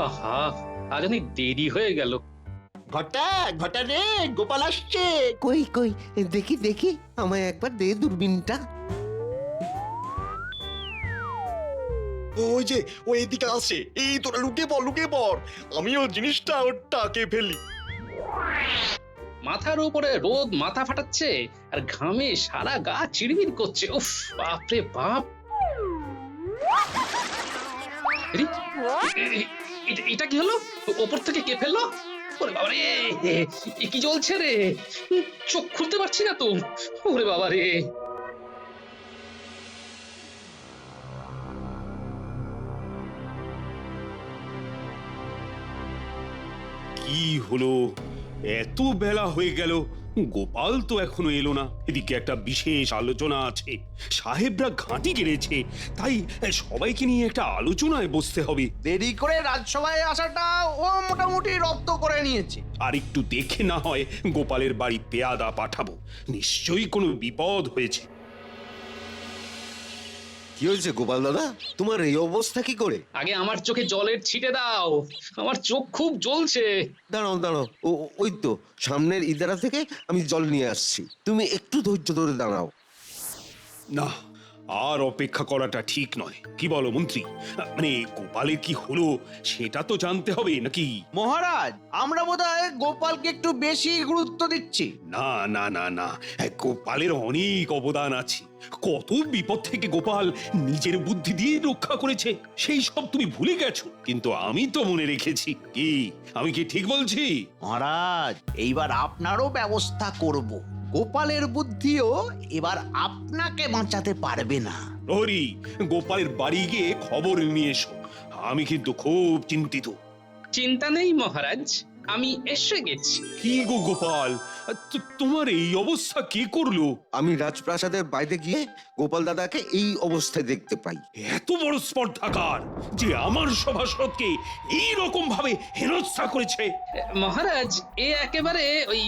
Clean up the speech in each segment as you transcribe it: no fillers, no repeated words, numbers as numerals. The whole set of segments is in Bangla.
আহা, আজ অনেক দেরি হয়ে গেল। ঘটা ঘটা রে, গোপাল আসছে। কই কই দেখি দেখি, আমায় একবার দে দূরবীনটা। ওই যে ও এদিকে আসছে, এই তোরা লুকিয়ে পড় লুকিয়ে পড়, আমিও জিনিসটা ওর টাকে ফেলি। মাথার উপরে রোদ মাথা ফাটাচ্ছে আর ঘামে সারা গা চিড়বিড় করছে। উফ, বাপরে বাপ। আরে, এটা কি হলো? ওপর থেকে কে ফেললো? ওরে বাবা রে, এ কি জ্বলছে রে? চোখ খুলতে পারছি না তো। ওরে বাবা রে। কি হলো? এত বেলা হয়ে গেল, গোপাল তো এখনো এলো না। এদিকে একটা বিশেষ আলোচনা আছে, সাহেবরা ঘাঁটি গেড়েছে, তাই সবাইকে নিয়ে একটা আলোচনায় বসতে হবে। দেরি করে রাজসভায় আসাটা ও মোটামুটি রপ্ত করে নিয়েছে। আর একটু দেখে না হয় গোপালের বাড়ি পেয়াদা পাঠাবো, নিশ্চয়ই কোনো বিপদ হয়েছে। কি হয়েছে গোপাল দাদা, তোমার এই অবস্থা কি করে? আগে আমার চোখে জলের ছিটে দাও, আমার চোখ খুব জ্বলছে। দাঁড়াও দাঁড়াও, ওই তো সামনের ইদারা থেকে আমি জল নিয়ে আসছি, তুমি একটু ধৈর্য ধরে দাঁড়াও। না, আর অপেক্ষা করাটা ঠিক নয়। কি বলো মন্ত্রী? মানে গোপালের কি হলো সেটা তো জানতে হবে নাকি? মহারাজ, আমরা বোধহয় গোপালকে একটু বেশি গুরুত্ব দিচ্ছি। না না না না, গোপালের অনেক অবদান আছে। কত বিপদ থেকে গোপাল নিজের বুদ্ধি দিয়ে রক্ষা করেছে, সেই সব তুমি ভুলে গেছো। কিন্তু আমি তো মনে রেখেছি। কি আমি কি ঠিক বলছি? মহারাজ, এইবার আপনারও ব্যবস্থা করব। গোপালের বুদ্ধিও এবার আপনাকে বাঁচাতে পারবে না। হরি, গোপালের বাড়ি গিয়ে খবর নিয়ে এসো, আমি কিন্তু খুব চিন্তিত। চিন্তা নেই মহারাজ, আমি এসে গেছি। কি গো গোপাল, তোমার এই অবস্থা কে করলো? আমি রাজপ্রাসাদের বাইরে গিয়ে গোপাল দাদাকে এই অবস্থায় দেখতে পাই। এত বড় স্পর্ধাকার যে আমার সভাসদকে এই রকম ভাবে হেনস্থা করেছে। মহারাজ, এ একেবারে ওই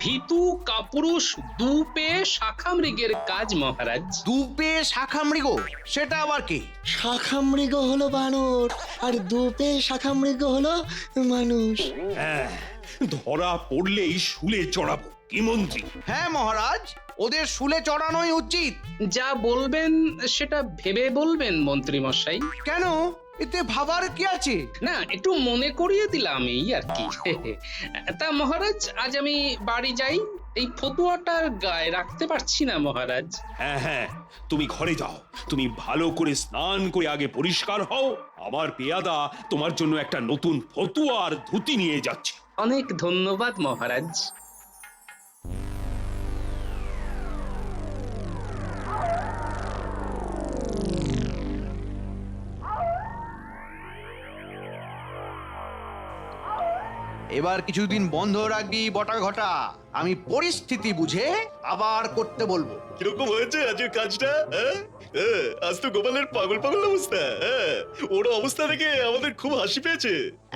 ভীতু কাপুরুষ দুপে শাখা মৃগের কাজ মহারাজ। দুপে শাখা মৃগ, সেটা আবার কি? শাখামৃগ হলো বানর, আর দুপে শাখামৃগ হলো মানুষ। হ্যাঁ, ধরা পড়লেই শুলে চড়াবো। কি মন্ত্রী? হ্যাঁ মহারাজ, ওদের শুলে চড়ানোই উচিত। যা বলবেন সেটা ভেবে বলবেন মন্ত্রী মশাই। কেন? এতে ভাবার কি আছে? না, একটু মনে করিয়ে দিলাম এই আর কি। তা মহারাজ, আজ আমি বাড়ি যাই, এই ফতুয়াটার গায়ে রাখতে পারছি না মহারাজ। হ্যাঁ হ্যাঁ, তুমি ঘরে যাও, তুমি ভালো করে স্নান করে আগে পরিষ্কার হও। আমার পেয়াদা তোমার জন্য একটা নতুন ফতুয়া আর ধুতি নিয়ে যাচ্ছে। অনেক ধন্যবাদ মহারাজ। এবার কিছুদিন বন্ধ রাখবি বটা ঘটা, আমি পরিস্থিতি বুঝে আবার করতে বলবো। কিরকম হয়েছে আজকের কাজটা? আজ তো গোপালের পাগল পাগল অবস্থা। ওর অবস্থা দেখে আমাদের খুব হাসি পেয়েছে।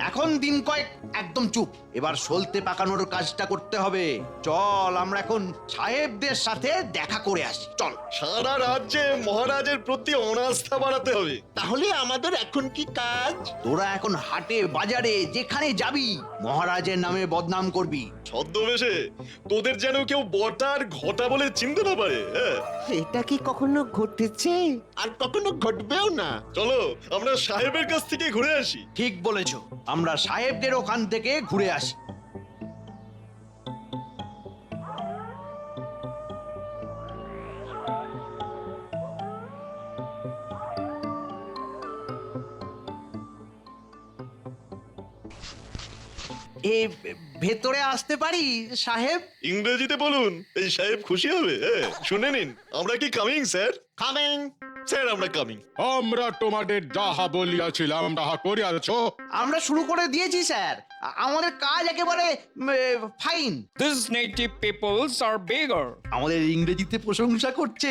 এখন দিন কয়েক একদম চুপ, এবার সলতে পাকানোর কাজটা করতে হবে। চল আমরা এখন সাহেবদের সাথে দেখা করে আসি, চল। সারা রাজ্যে মহারাজের প্রতি অনাস্থা বাড়াতে হবে। তাহলে আমাদের এখন কি কাজ? তোরা এখন হাটে বাজারে যেখানে যাবি মহারাজের নামে বদনাম করবি। ছদ্মবেশে তোদের যেন কেউ বটার ঘটা বলে চিনতে না পারে। এটা কি কখনো ঘটেছে? আর কখনো ঘটবেও না। চলো আমরা সাহেবের কাছ থেকে ঘুরে আসি। ঠিক বলেছো, আমরা সাহেবদের ওখান থেকে ঘুরে আসি। এ ভেতরে আসতে পারি সাহেব? ইংরেজিতে বলুন, এই সাহেব খুশি হবে। শুনে নিন, আমরা কি কামিং স্যার? কামিং। স্যার আমরা কামিং। আমরা তোমাদের যাহা বলিয়াছিলাম তাহা করিয়াছ। আমরা শুরু করে দিয়েছি স্যার, আমাদের কাজ একেবারে fine. These native peoples are bigger. আমাদের ইংরেজিতে প্রশংসা করছে।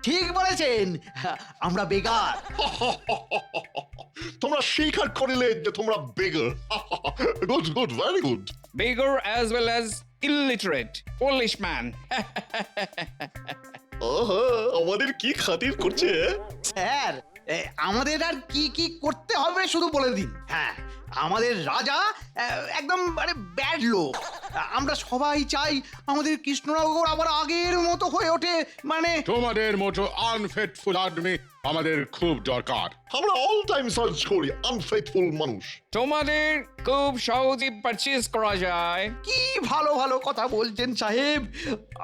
ঠিক বলেছেন, আমরা বেগার। তোমরা স্বীকার করিলে যে তোমরা বেগার। Good good, very good. Bigger as well as illiterate. Polish man. ওহো, আমাদের কি খাতির করছে। স্যার, আমাদের আর কি কি করতে হবে শুধু বলে দিন। হ্যাঁ, আমাদের রাজা একদম মানে ব্যাড লোক। আমরা সবাই চাই আমাদের কৃষ্ণনগর আবার আগের মতো হয়ে ওঠে, মানে তোমাদের মতো আনফেটফুল আদমি আমাদের খুব দরকার। আমরা অল টাইম সার্চ করি আনফেথফুল মানুষ। তোমাদের খুব সহজে পারচেজ করা যায়। কি ভালো ভালো কথা বলছেন সাহেব,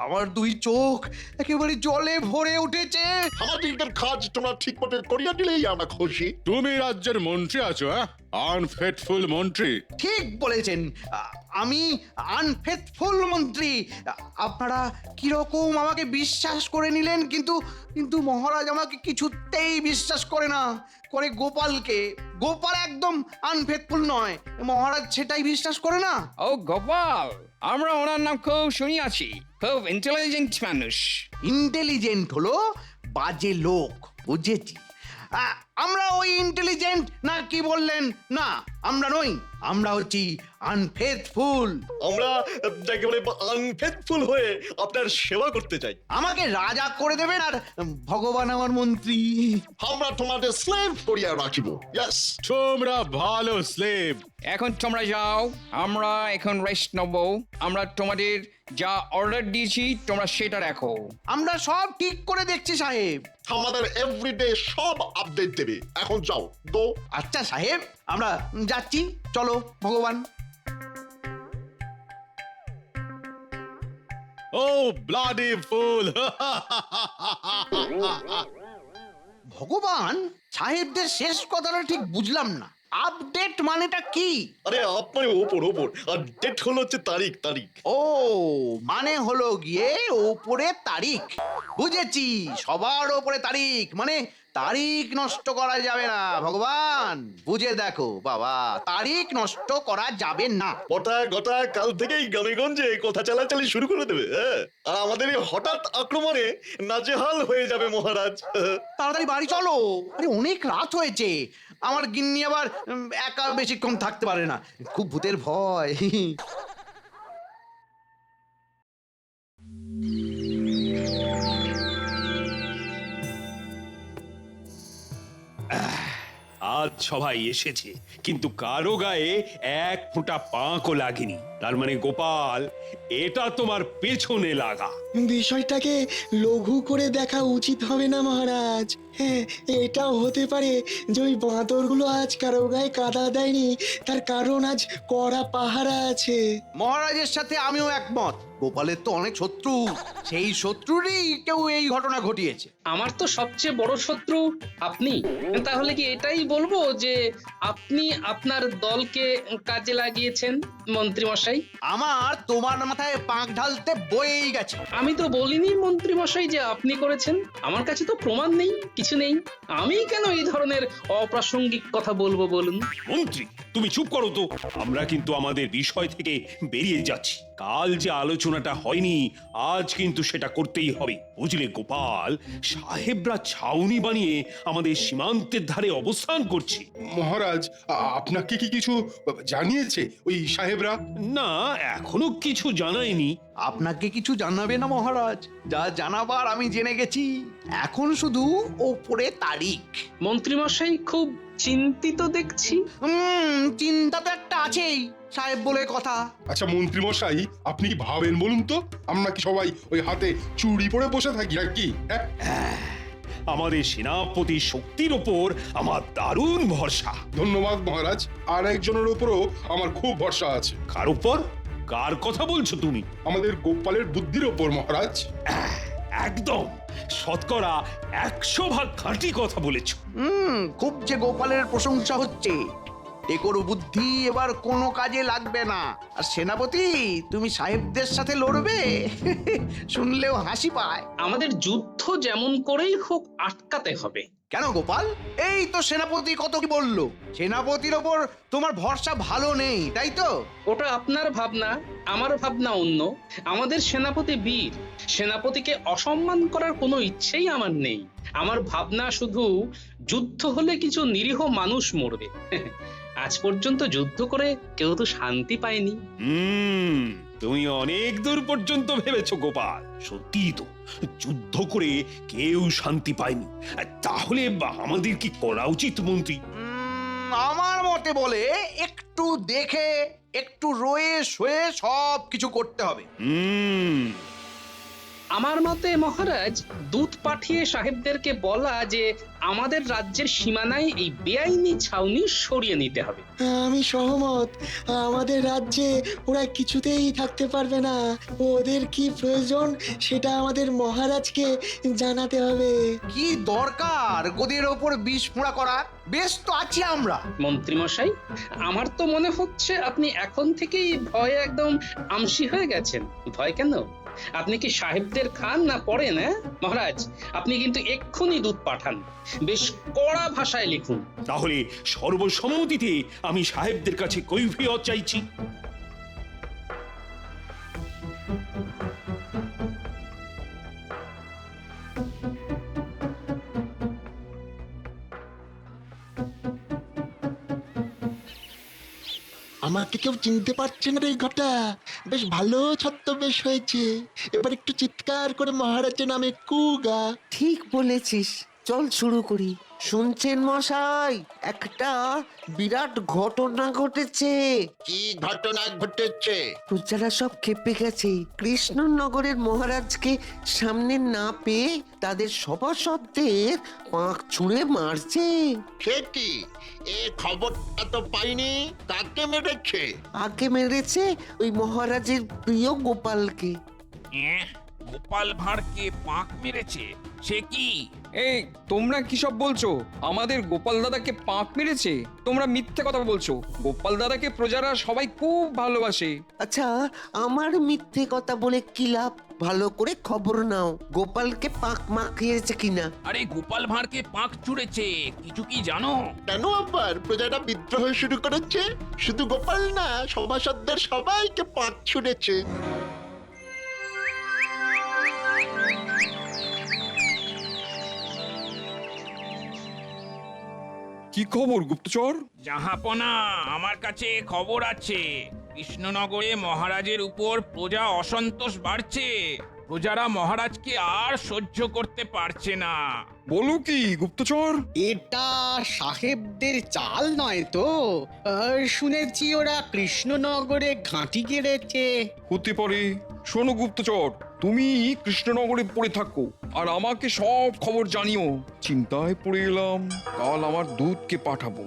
আমার দুই চোখ একেবারে জলে ভরে উঠেছে। আমাদের কাজ তোমরা ঠিক মতো করিয়া দিলেই আমরা খুশি। তুমি রাজ্যের মন্ত্রী আছো, হ্যাঁ? আনফেটফুল মন্ত্রী। ঠিক বলেছেন, আমি আনফেথফুল মন্ত্রী। আপনারা কিরকম আমাকে বিশ্বাস করে নিলেন, কিন্তু কিন্তু মহারাজ আমাকে কিছুতেই বিশ্বাস করে না, করে গোপালকে। গোপাল একদম আনফেথফুল নয়, মহারাজ সেটাই বিশ্বাস করে না। ও গোপাল, আমরা ওনার নাম খুব শুনিয়াছি, খুব ইন্টেলিজেন্ট মানুষ। ইন্টেলিজেন্ট হলো বাজে লোক, বুঝেছি। আমরা ওই ইন্টেলিজেন্ট না কি বললেন? না, আমরা নই, আমরা হচ্ছি আনফেথফুল। আমরা একেবারে আনফেথফুল হয়ে আপনার সেবা করতে চাই। আমাকে রাজা করে দেবেন আর ভগবান আমার মন্ত্রী। আমরা তোমাদের স্লেভ করিয়া রাখিব। ইয়েস। তোমরা ভালো স্লেভ। এখন তোমরা যাও, আমরা এখন রেস্ট নেব। আমরা তোমাদের যা অর্ডার দিয়েছি তোমরা সেটা রাখো। আমরা সব ঠিক করে দেখছি সাহেব। আমাদের এভরিডে সব আপডেট দেবে। এখন যাও গো। আচ্ছা সাহেব, আমরা যাচ্ছি, চলো ভগবান। ও ব্লাডি ফুল। ভগবান, সাহেবদের শেষ কথাটা ঠিক বুঝলাম না। আপডেট মানেটা কি? আরে আপনার ওপর ওপর, আর ডেট হলো হচ্ছে তারিখ তারিখ। ও মানে হলো গিয়ে ওপরে তারিখ, বুঝেছি। সবার ওপরে তারিখ, মানে তারিখ নষ্ট করা যাবে না। ভগবান বুঝে দেখো বাবা, তারিখ নষ্ট করা যাবে না। গোটা গোটা কাল থেকেই গ্রামে গঞ্জে কথা চালাচালি শুরু করে দেবে, হ্যাঁ? আর আমাদের এই হঠাৎ আক্রমণে নাজেহাল হয়ে যাবে মহারাজ। তাড়াতাড়ি বাড়ি চলো, আরে অনেক রাত হয়েছে। আমার গিন্নি আবার একা বেশিক্ষণ থাকতে পারে না, খুব ভূতের ভয়। আজ সবাই এসেছে, কিন্তু কারো গায়ে এক ফোঁটা পাঁকও লাগেনি। তার মানে গোপাল, এটা তোমার পেছনে লাগা। বিষয়টাকে লঘু করে দেখা উচিত হবে না মহারাজ। হ্যাঁ, এটাও হতে পারে যে ওই বাঁদরগুলো আজ কারো গায়ে কাদা দেয়নি, তার কারণ আজ কড়া পাহারা আছে। মহারাজের সাথে আমিও একমত। গোপালের তো অনেক শত্রু, সেই শত্রুরই কেউ এই ঘটনা ঘটিয়েছে। আমার তো সবচেয়ে বড় শত্রু আপনি। তাহলে কি এটাই বলবো যে আপনি আপনার দলকে কাজে লাগিয়েছেন মন্ত্রী মশাই? আমার তোমার মাথায় পাঁক ঢালতে বয়েই গেছে। আমি তো বলিনি মন্ত্রী মশাই যে আপনি করেছেন। আমার কাছে তো প্রমাণ নেই, কিছু নেই। আমি কেন এই ধরনের অপ্রাসঙ্গিক কথা বলবো বলুন? মন্ত্রী, তুমি চুপ করো তো। আমরা কিন্তু আমাদের বিষয় থেকে বেরিয়ে যাচ্ছি। কাল যে আলোচনাটা হয়নি, আজ কিন্তু সেটা করতেই হবে, বুঝলে গোপাল? সাহেবরা ছাউনি বানিয়ে আমাদের সীমান্তের ধারে অবস্থান করছে। মহারাজ, আপনাকে কি কিছু জানিয়েছে ওই সাহেবরা? না, এখনো কিছু জানায়নি। আপনাকে কিছু জানাবে না মহারাজ, যা জানাবার আমি জেনে গেছি। এখন শুধু ওপরে তারিখ। মন্ত্রী মশাই খুব চিন্তিত দেখছি। চিন্তা তো একটা আছেই, সাহেব বলে কথা। আচ্ছা মন্ত্রী মশাই, আপনি কি ভাবেন বলুন তো? আমরা কি সবাই ওই হাতে চুড়ি পরে বসে থাকি নাকি? আমাদের সেনাপতির শক্তির ওপর আমার দারুণ ভরসা। ধন্যবাদ মহারাজ, আর একজনের উপরও আমার খুব ভরসা আছে। কার উপর? কার কথা বলছো তুমি? আমাদের গোপালের বুদ্ধির ওপর মহারাজ। একদম শতকরা 100% খাঁটি কথা বলেছো। খুব যে গোপালের প্রশংসা হচ্ছে। এর বুদ্ধি এবার কোনো কাজে লাগবে না। আর সেনাপতি, তুমি সাহেবদের সাথে লড়বে? শুনলেও হাসি পায়। আমাদের যুদ্ধ যেমন করেই হোক আটকাতে হবে। কেন গোপাল? এই তো সেনাপতি কত কি বললো। সেনাপতির ওপর তোমার ভরসা ভালো নেই, তাই তো? ওটা আপনার ভাবনা, আমার ভাবনা অন্য। আমাদের সেনাপতি বীর, সেনাপতিকে অসম্মান করার কোনো ইচ্ছেই আমার নেই। আমার ভাবনা শুধু যুদ্ধ হলে কিছু নিরীহ মানুষ মরবে। আজ পর্যন্ত যুদ্ধ করে কেউ তো শান্তি পায়নি। তুমি অনেক দূর পর্যন্ত ভেবেছো গোপাল। সত্যি তো, যুদ্ধ করে কেউ শান্তি পায়নি। তাহলে আমাদের কি করা উচিত মন্ত্রী? আমার মতে বলে একটু দেখে একটু রয়ে শোয়ে সব কিছু করতে হবে। হুম, আমার মতে মহারাজ দূত পাঠিয়ে সাহেবদেরকে বলা যে আমাদের রাজ্যের সীমানায় এই বেআইনি ছাউনি সরিয়ে নিতে হবে। আমি সহমত। আমাদের রাজ্যে ওরা কিছুতেই থাকতে পারবে না। ওদের কি প্রয়োজন সেটা আমাদের মহারাজকে জানাতে হবে। কি দরকার গদির ওপর বিষ ফোঁড়া করার? বেশ তো আছি আমরা। মন্ত্রীমশাই, আমার তো মনে হচ্ছে আপনি এখন থেকেই ভয়ে একদম আমসি হয়ে গেছেন। ভয় কেন? আপনি কি সাহেবদের খান না পড়েন? মহারাজ, আপনি কিন্তু এক্ষুনি দূত পাঠান, বেশ কড়া ভাষায় লিখুন। তাহলে সর্বসম্মতিতে আমি সাহেবদের কাছে কৈফিয়ত চাইছি। আমাকে কেউ চিনতে পারছে না রে ঘটা। বেশ ভালো ছদ্মবেশ হয়েছে। এবার একটু চিৎকার করে মহারাজের নামে কুগা। ঠিক বলেছিস, চল শুরু করি। শুনছেন মশাই, একটা বিরাট ঘটনা ঘটেছে। কি ঘটনা ঘটেছে? প্রজারা সব খেপে গেছে। কৃষ্ণনগরের মহারাজকে সামনে না পেয়ে তাদের সভাসদদের পাঁক ছুঁড়ে মারছে। সে কি? এ খবরটা তো পাইনি। কাকে মেরেছে? আগে মেরেছে ওই মহারাজের প্রিয় গোপালকে। গোপাল ভাঁড়কে পাক মেরেছে? সে কি? এই তোমরা কি সব বলছো? আমাদের গোপাল দাদাকে পাক মেরেছে? তোমরা মিথ্যে কথা বলছো। গোপাল দাদাকে প্রজারা সবাই খুব ভালোবাসে। আচ্ছা, আমার মিথ্যে কথা বলে কি লাভ? ভালো করে খবর নাও, গোপালকে পাক মাখিয়েছে কিনা। আরে গোপাল ভাঁড়কে পাক চুড়েছে, কিছু কি জানো? কেন আবার প্রজারা বিদ্রোহ শুরু করেছে? শুধু গোপাল না, সভাসদদের সবাইকে পাক ছুড়েছে। কি খবর গুপ্তচর? জাহাপনা, আমার কাছে খবর আছে। কৃষ্ণনগরে মহারাজের উপর প্রজা অসন্তোষ বাড়ছে। প্রজারা মহারাজকে আর সহ্য করতে পারছে না। বলো কি গুপ্তচর? এটা সাহেবদের চাল নয় তো? শুনেছি ওরা কৃষ্ণনগরে ঘাঁটি গেড়েছে। হতে পারে। শোনো গুপ্তচর, তুমি কৃষ্ণনগরে পড়ে থাকো আর আমাকে সব খবর জানিও। চিন্তায় পড়ে এলাম, কাল আমার দূতকে পাঠাবো।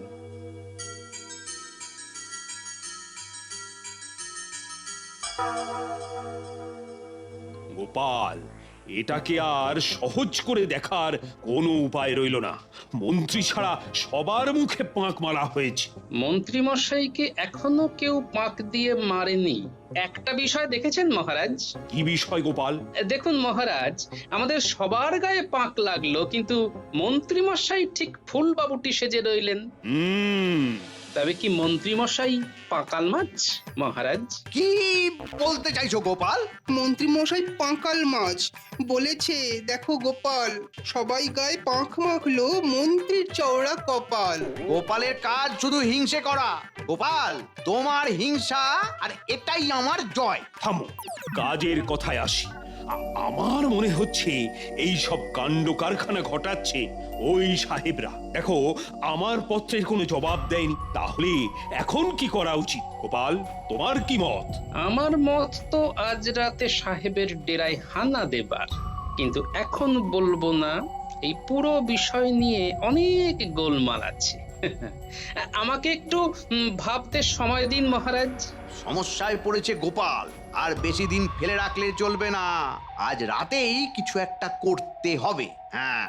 গোপাল, এটাকে আর সহজ করে দেখার কোনো উপায় রইল না। মন্ত্রী ছাড়া সবার মুখে পাঁক মারা হয়েছে। মন্ত্রী মশাইকে এখনো কেউ পাক দিয়ে মারেনি। একটা বিষয় দেখেছেন মহারাজ? কি বিষয় গোপাল? দেখুন মহারাজ, আমাদের সবার গায়ে পাক লাগলো, কিন্তু মন্ত্রী মশাই ঠিক ফুলবাবুটি সেজে রইলেন। তবে কি মন্ত্রী মশাই পাকাল মাছ মহারাজ? কি বলতে চাইছো গোপাল? মন্ত্রী মশাই পাঁকাল মাছ বলেছে। দেখো গোপাল, সবাই গায়ে পাঁখ মাখলো, মন্ত্রীর চওড়া কপাল। গোপালের কাজ শুধু হিংসে করা। গোপাল, তোমার হিংসা আর এটাই আমার জয়। থামো, কাজের কথায় আসি। আমার মনে হচ্ছে এই সব কাণ্ড কারখানা ঘটাচ্ছে ওই সাহেবরা। দেখো, আমার পত্রের কোনো জবাব দেয়নি। তাহলে এখন কি করা উচিত? গোপাল, তোমার কি মত? আমার মত তো আজ রাতে সাহেবের ডেরায় হানা দেবার, কিন্তু এখন বলবো না। এই পুরো বিষয় নিয়ে অনেক গোলমাল আছে। আমাকে একটু ভাবতে সময় দিন মহারাজ। সমস্যায় পড়েছে গোপাল, আর বেশি দিন ফেলে রাখলে চলবে না। আজ রাতেই কিছু একটা করতে হবে। হ্যাঁ,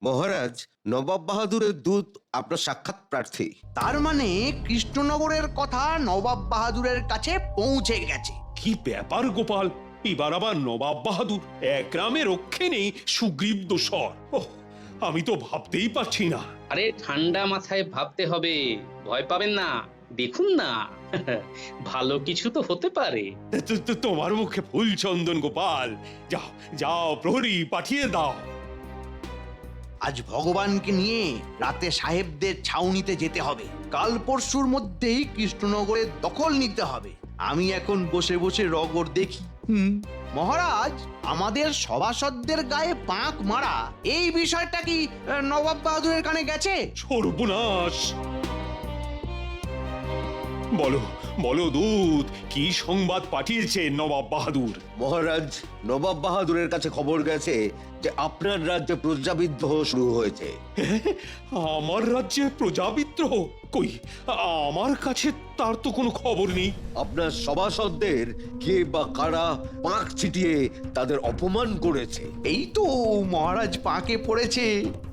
মহারাজ, নবাব বাহাদুরের দূত আপনার সাক্ষাৎ প্রার্থী। তার মানে কৃষ্ণনগরের কথা নবাব বাহাদুরের কাছে পৌঁছে গেছে। কি ব্যাপার গোপাল, এবার আবার নবাব বাহাদুর? এক গ্রামে রক্ষে নেই সুগ্রীব দোসর। ওহ, আমি তো ভাবতেই পারছি না। আরে ঠান্ডা মাথায় ভাবতে হবে, ভয় পাবেন না। দেখুন না, ভালো কিছু তো হতে পারে। তোমার মুখে ফুল চন্দন গোপাল। যাও যাও, প্রহরী পাঠিয়ে দাও। আজ ভগবানকে নিয়ে রাতে সাহেবদের ছাউনিতে যেতে হবে। কাল পরশুর মধ্যেই কৃষ্ণনগরের দখল নিতে হবে। আমি এখন বসে বসে রগর দেখি মহারাজ, আমাদের সভাসদদের গায়ে পাঁক মারা এই বিষয়টা কি নবাব বাহাদুরের কানে গেছে? সর্বনাশ! বলো বলো দূত, কি সংবাদ পাঠিয়েছে নবাব বাহাদুর? মহারাজ, নবাব বাহাদুরের কাছে খবর গেছে যে আপনার রাজ্যে প্রজাবিদ্রোহ শুরু হয়েছে। আমার রাজ্যে প্রজাবিদ্রোহ? কই, আমার কাছে তার তো কোনো খবর নেই। আপনার সভাসদদের কে বা কারা পাক ছিটিয়ে তাদের অপমান করেছে। এই তো মহারাজ পাকে পড়েছে।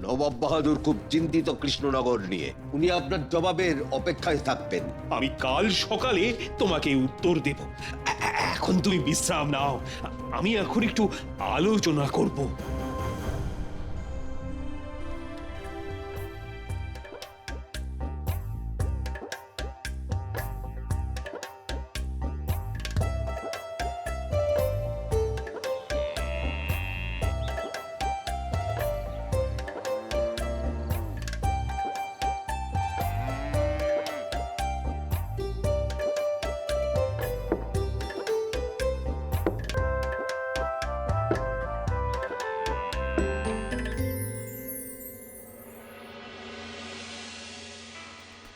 নবাব বাহাদুর খুব চিন্তিত কৃষ্ণনগর নিয়ে। উনি আপনার জবাবের অপেক্ষায় থাকবেন। আমি কাল সকালে তোমাকে উত্তর দেব। এখন তুমি বিশ্রাম নাও, আমি এখন একটু আলোচনা করব।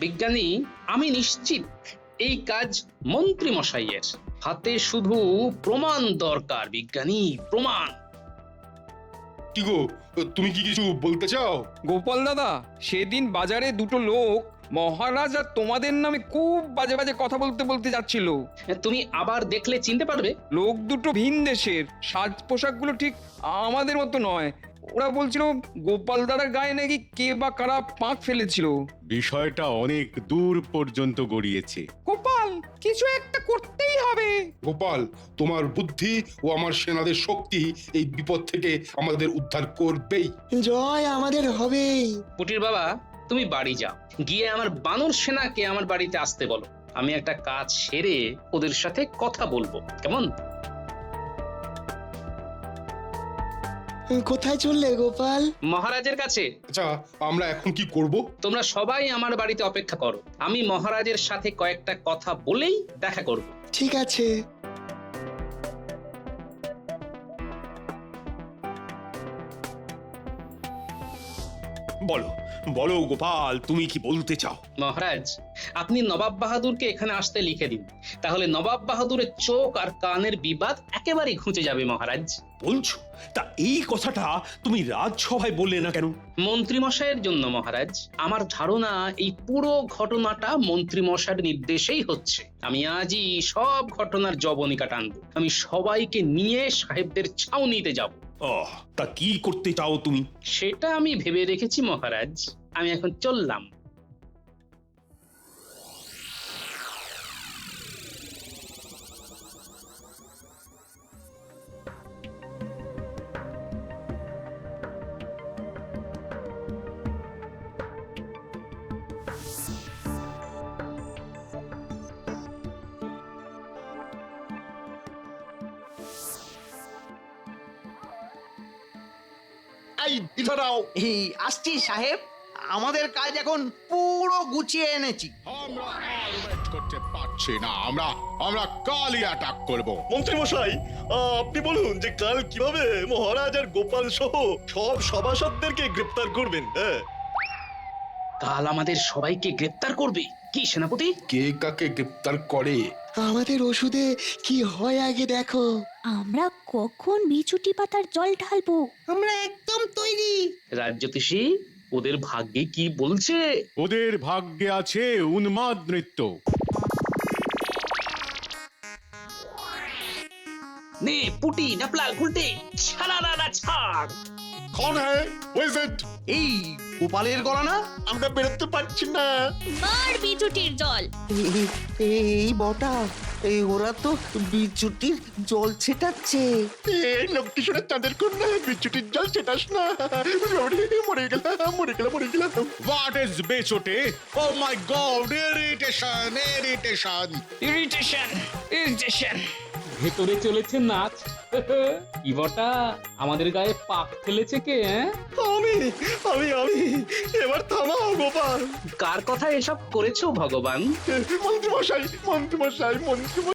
বিজ্ঞানী, আমি নিশ্চিত এই কাজ মন্ত্রী মশাইয়ের। হাতে শুধু প্রমাণ দরকার বিজ্ঞানী, প্রমাণ। কি গো, তুমি কি কিছু বলতে চাও? গোপাল দাদা, সেদিন বাজারে দুটো লোক মহারাজ আর তোমাদের নামে খুব বাজে বাজে কথা বলতে বলতে যাচ্ছিল। তুমি আবার দেখলে চিনতে পারবে। লোক দুটো ভিন দেশের, সাজ পোশাকগুলো ঠিক আমাদের মতো নয়। ওরা বলছিল গোপাল দাদার গায়ে নাকি কে বা কারা পাক ফেলেছিল। বিষয়টা অনেক দূর পর্যন্ত গড়িয়েছে। গোপাল, কিছু একটা করতেই হবে। গোপাল, তোমার বুদ্ধি ও আমার সেনাদের শক্তি এই বিপদ থেকে আমাদের উদ্ধার করবেই। জয় আমাদের হবেই। পুটির বাবা, তুমি বাড়ি যাও, গিয়ে আমার বানর সেনাকে আমার বাড়িতে আসতে বলো। আমি একটা কাজ সেরে ওদের সাথে কথা বলবো, কেমন? কোথায় চললে গোপাল? মহারাজের কাছে। আচ্ছা, আমরা এখন কি করব? তোমরা সবাই আমার বাড়িতে অপেক্ষা করো, আমি মহারাজের সাথে কয়েকটা কথা বলেই দেখা করব। ঠিক আছে। বলো বলো গোপাল, তুমি কি বলতে চাও? মহারাজ, আপনি নবাব বাহাদুরকে এখানে আসতে লিখে দিন, তাহলে নবাব বাহাদুরের চোখ আর কানের বিবাদ একেবারেই ঘুচে যাবে মহারাজ। বলছো? তা এই কথাটা তুমি রাজসভায় বললে না কেন? মন্ত্রী মশাইয়ের জন্য মহারাজ। আমার ধারণা এই পুরো ঘটনাটা মন্ত্রী মশাইয়ের নির্দেশেই হচ্ছে। আমি আজই সব ঘটনার জবনিকা টানবো। আমি সবাইকে নিয়ে সাহেবদের ছাউনিতে যাব। তা কি করতে চাও তুমি? সেটা আমি ভেবে রেখেছি মহারাজ। আমি এখন চললাম। এই আসছি সাহেব, আমাদের কাজ এখন পুরো গুছিয়ে এনেছি। আমরা আর ওয়েট করতে পারছি না, আমরা কালই অ্যাটাক করব। মন্ত্রী মশাই, আপনি বলুন যে কাল কিভাবে মহারাজ আর গোপাল সহ সব সভাসদদেরকে গ্রেপ্তার করবেন? হ্যাঁ, কাল আমাদের সবাইকে গ্রেপ্তার করবে কি সেনাপতি? কে কাকে গ্রেপ্তার করে? আমাদের ওষুধে কি হয় আগে দেখো। আমরা কখন বিচুটি পাতার জল ঢালবো? আমরা একদম তৈরি। রাজ্যতীষী, ওদের ভাগ্যে কি বলছে? ওদের ভাগ্যে আছে উন্মাদ নৃত্য। নে পুটি, নাপলা, গুলটে, ছাড়া ছাড়। কন হ্যায়? Who is it? এই গোপালের গলা না? আমরা বেরোতে পারছি না। মার বিচুটির জল। এই বটা, এই ওরা তো বিচুটির জল ছেটাচ্ছে। এই লক্ষ্মী সোনার চাঁদের কন্যা, বিচ্ছুটির জল ছেটাস না। মরে গেলাম। হোয়াট ইজ বেচোটে? Oh my God, irritation. ভেতরে চলেছে নাচ। কি বটা, আমাদের গায়ে পাক ফেলেছে কে? আমি এবার থামাও গোপাল। কার কথা এসব করেছো ভগবান? মন্ত্রী মশাই